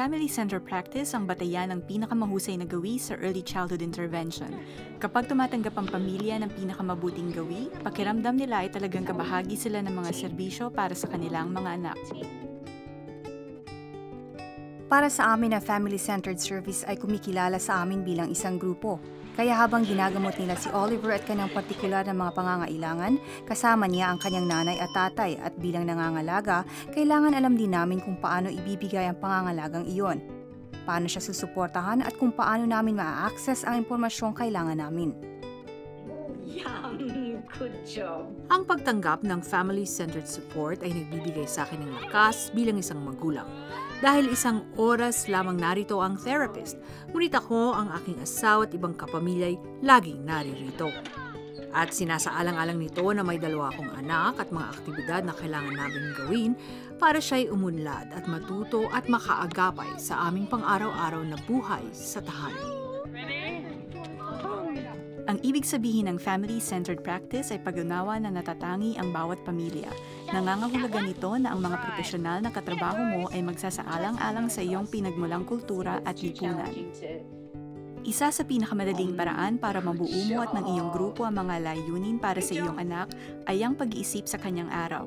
Family Center Practice ang batayan ng pinakamahusay na gawi sa early childhood intervention. Kapag tumatanggap ang pamilya ng pinakamabuting gawi, pakiramdam nila ay talagang kabahagi sila ng mga serbisyo para sa kanilang mga anak. Para sa amin na family-centered service ay kumikilala sa amin bilang isang grupo. Kaya habang ginagamot nila si Oliver at kanyang partikular na mga pangangailangan, kasama niya ang kanyang nanay at tatay at bilang nangangalaga, kailangan alam din namin kung paano ibibigay ang pangangalagang iyon, paano siya susuportahan at kung paano namin ma-access ang impormasyong kailangan namin. Good job! Ang pagtanggap ng family-centered support ay nagbibigay sa akin ng lakas bilang isang magulang. Dahil isang oras lamang narito ang therapist, ngunit ako, ang aking asawa at ibang kapamilya ay laging naririto. At sinasaalang-alang nito na may 2 akong anak at mga aktibidad na kailangan namin gawin para siya'y umunlad at matuto at makaagapay sa aming pang-araw-araw na buhay sa tahanan. Ang ibig sabihin ng family-centered practice ay pag-unawa na natatangi ang bawat pamilya. Nangangahulugan nito na ang mga profesional na katrabaho mo ay magsasaalang-alang sa iyong pinagmulang kultura at lipunan. Isa sa pinakamadaling paraan para mabuo mo at ng iyong grupo ang mga layunin para sa iyong anak ay ang pag-iisip sa kanyang araw.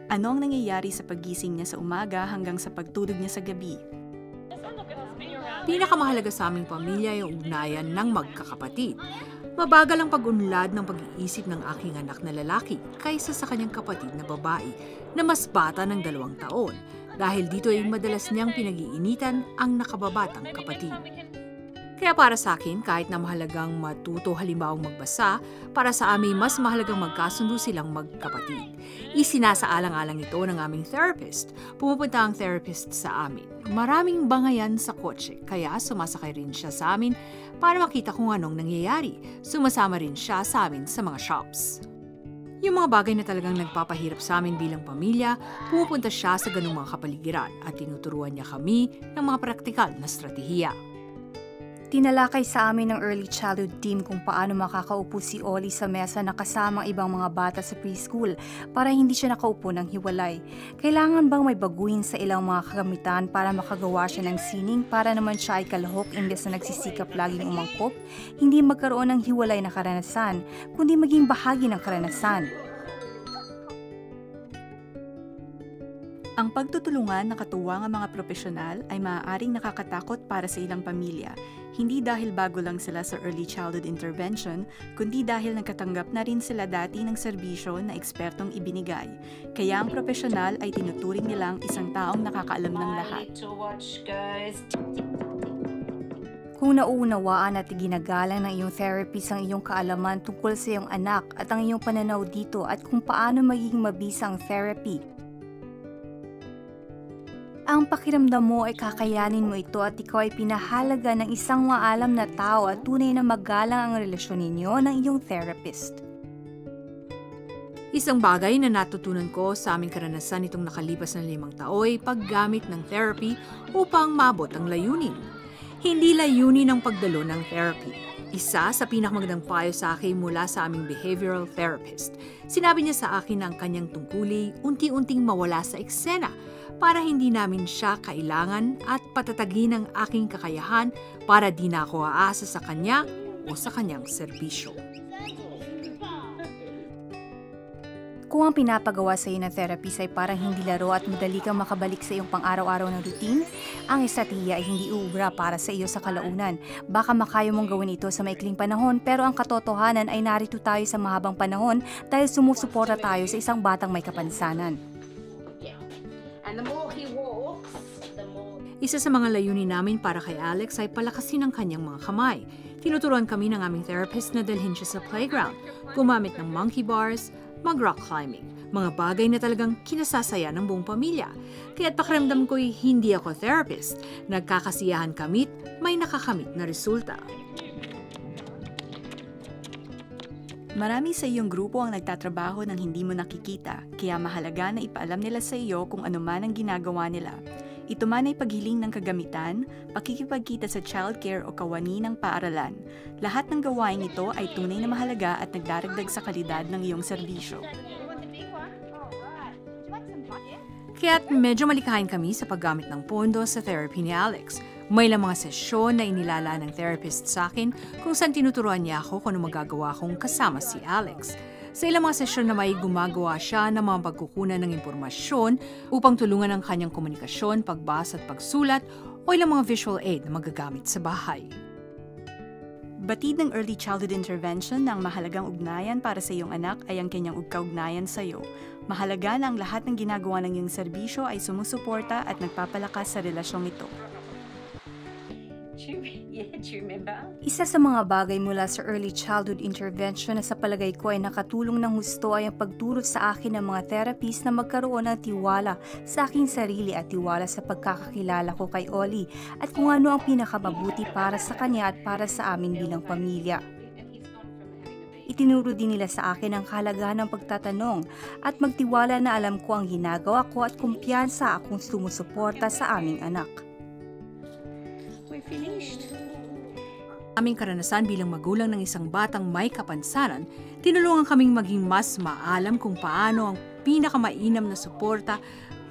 Ano ang nangyayari sa paggising niya sa umaga hanggang sa pagtulog niya sa gabi? Pinakamahalaga sa aming pamilya ay ang ugnayan ng magkakapatid. Mabagal ang pag-unlad ng pag-iisip ng aking anak na lalaki kaysa sa kanyang kapatid na babae na mas bata ng 2 taon dahil dito ay madalas niyang pinag-iinitan ang nakababatang kapatid. Kaya para sa akin, kahit na mahalagang matuto halimbawang magbasa, para sa amin mas mahalagang magkasundo silang magkapatid. Isinasaalang-alang ito ng aming therapist. Pumupunta ang therapist sa amin. Maraming bangayan sa kotse, kaya sumasakay rin siya sa amin para makita kung anong nangyayari. Sumasama rin siya sa amin sa mga shops. Yung mga bagay na talagang nagpapahirap sa amin bilang pamilya, pumupunta siya sa ganung mga kapaligiran at tinuturuan niya kami ng mga praktikal na estratehiya. Tinalakay sa amin ng early childhood team kung paano makakaupo si Ollie sa mesa na kasamang ibang mga bata sa preschool para hindi siya nakaupo ng hiwalay. Kailangan bang may baguhin sa ilang mga kagamitan para makagawa siya ng sining para naman siya ay kalahok imbes na nagsisikap laging umangkop? Hindi magkaroon ng hiwalay na karanasan, kundi maging bahagi ng karanasan. Ang pagtutulungan na katuwang ang mga profesional ay maaaring nakakatakot para sa ilang pamilya, hindi dahil bago lang sila sa early childhood intervention, kundi dahil nagkatanggap na rin sila dati ng serbisyo na ekspertong ibinigay. Kaya ang profesional ay tinuturing nilang isang taong nakakaalam ng lahat. Kung nauunawaan at ginagalang ng iyong therapist ang iyong kaalaman tungkol sa iyong anak at ang iyong pananaw dito at kung paano magiging mabisa ang therapy, ang pakiramdam mo ay kakayanin mo ito at ikaw ay pinahalaga ng isang maalam na tao at tunay na magalang ang relasyon ninyo ng iyong therapist. Isang bagay na natutunan ko sa aming karanasan itong nakalipas na 5 taon ay paggamit ng therapy upang maabot ang layunin. Hindi layunin ang pagdalo ng therapy. Isa sa pinakamagandang payo sa akin mula sa aming behavioral therapist. Sinabi niya sa akin na ang kanyang tungkulay unti-unting mawala sa eksena para hindi namin siya kailangan at patatagin ang aking kakayahan para di na ako aasa sa kanya o sa kanyang serbisyo. Kung ang pinapagawa sa iyo ng therapist ay parang hindi laro at madali kang makabalik sa iyong pang-araw-araw na routine, ang estratehiya ay hindi uubra para sa iyo sa kalaunan. Baka makaya mong gawin ito sa maikling panahon pero ang katotohanan ay narito tayo sa mahabang panahon dahil sumusuporta tayo sa isang batang may kapansanan. Isa sa mga layunin namin para kay Alex ay palakasin ang kanyang mga kamay. Tinuturuan kami ng aming therapist na dalhin siya sa playground, gumamit ng monkey bars, mag-rock climbing, mga bagay na talagang kinasasaya ng buong pamilya. Kaya't pakiramdam ko'y hindi ako therapist, nagkakasiyahan kamit, may nakakamit na resulta. Marami sa iyong grupo ang nagtatrabaho ng hindi mo nakikita, kaya mahalaga na ipaalam nila sa iyo kung ano man ang ginagawa nila. Ito man ay paghiling ng kagamitan, pakikipagkita sa childcare o kawani ng paaralan. Lahat ng gawain ito ay tunay na mahalaga at nagdaragdag sa kalidad ng iyong serbisyo. Kaya't medyo malikain kami sa paggamit ng pondo sa therapy ni Alex. May ilang mga sesyon na inilala ng therapist sa akin kung saan tinuturuan niya ako kung ano magagawa kong kasama si Alex. Sa ilang mga sesyon na may gumagawa siya ng mga pagkukunan ng impormasyon upang tulungan ang kanyang komunikasyon, pagbasa at pagsulat o ilang mga visual aid na magagamit sa bahay. Batid ng early childhood intervention na ang mahalagang ugnayan para sa iyong anak ay ang kanyang kaugnayan sa iyo. Mahalaga na ang lahat ng ginagawa ng iyong serbisyo ay sumusuporta at nagpapalakas sa relasyong ito. Isa sa mga bagay mula sa early childhood intervention na sa palagay ko ay nakatulong ng husto ay ang pagturo sa akin ng mga therapist na magkaroon ng tiwala sa aking sarili at tiwala sa pagkakakilala ko kay Ollie at kung ano ang pinakamabuti para sa kanya at para sa amin bilang pamilya. Itinuro din nila sa akin ang kahalagahan ng pagtatanong at magtiwala na alam ko ang ginagawa ko at kumpiyansa akong sumusuporta sa aming anak. Aming karanasan bilang magulang ng isang batang may kapansanan, tinulungan kaming maging mas maalam kung paano ang pinakamainam na suporta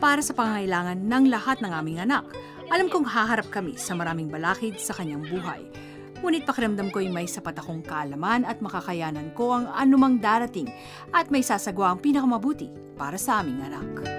para sa pangangailangan ng lahat ng aming anak. Alam kong haharap kami sa maraming balakid sa kanyang buhay. Ngunit pakiramdam ko'y may sapat akong kaalaman at makakayanan ko ang anumang darating at may sasagwa ang pinakamabuti para sa aming anak.